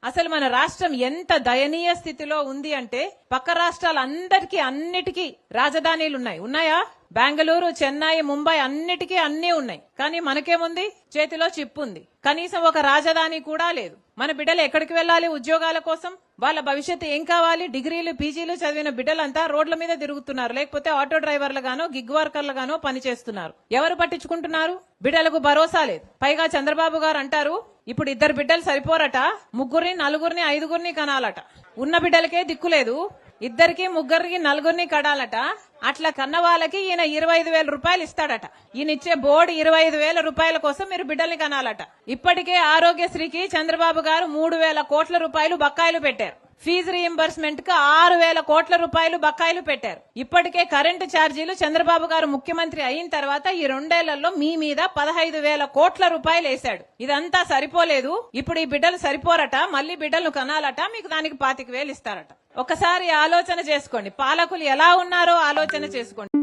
అసలు మన రాష్ట్రం ఎంత దయనీయ స్థితిలో ఉంది అంటే పక్క రాష్ట్రాలందరికీ అన్నిటికీ రాజధానీలు ఉన్నాయా? బెంగళూరు, చెన్నై, ముంబై అన్నిటికీ అన్నీ ఉన్నాయి. కానీ మనకేముంది? చేతిలో చిప్ ఉంది. కనీసం ఒక రాజధాని కూడా లేదు. మన బిడ్డలు ఎక్కడికి వెళ్ళాలి ఉద్యోగాల కోసం? వాళ్ళ భవిష్యత్తు ఏం కావాలి? డిగ్రీలు, పీజీలు చదివిన బిడ్డలంతా రోడ్ల మీద తిరుగుతున్నారు, లేకపోతే ఆటో డ్రైవర్లుగానో గిగ్ వర్కర్లుగానో పనిచేస్తున్నారు. ఎవరు పట్టించుకుంటున్నారు? బిడ్డలకు భరోసా లేదు. పైగా చంద్రబాబు గారు అంటారు ఇప్పుడు 2 బిడ్డలు సరిపోరట, 3, 4, 5 కనాలట. ఉన్న బిడ్డలకే దిక్కులేదు, 2, 3, 4 కడాలట. అట్లా కన్న వాళ్ళకి ఈయన 25,000 రూపాయలు ఇస్తాడట. ఈయన ఇచ్చే బోర్డు 25,000 రూపాయల కోసం మీరు బిడ్డల్ని కనాలట. ఇప్పటికే ఆరోగ్యశ్రీకి చంద్రబాబు గారు 3,000 కోట్ల రూపాయలు బకాయిలు పెట్టారు. ఫీజు రీయింబర్స్మెంట్ కు 6,000 కోట్ల రూపాయలు బకాయిలు పెట్టారు. ఇప్పటికే కరెంటు ఛార్జీలు చంద్రబాబు గారు ముఖ్యమంత్రి అయిన తర్వాత ఈ 2 ఏళ్లలో మీ మీద 15,000 కోట్ల రూపాయలు వేశాడు. ఇదంతా సరిపోలేదు, ఇప్పుడు ఈ బిడ్డలు సరిపోరట, మళ్లీ బిడ్డలను కనాలట, మీకు దానికి 25,000 ఇస్తారట. ఒకసారి ఆలోచన చేసుకోండి, పాలకులు ఎలా ఉన్నారో ఆలోచన చేసుకోండి.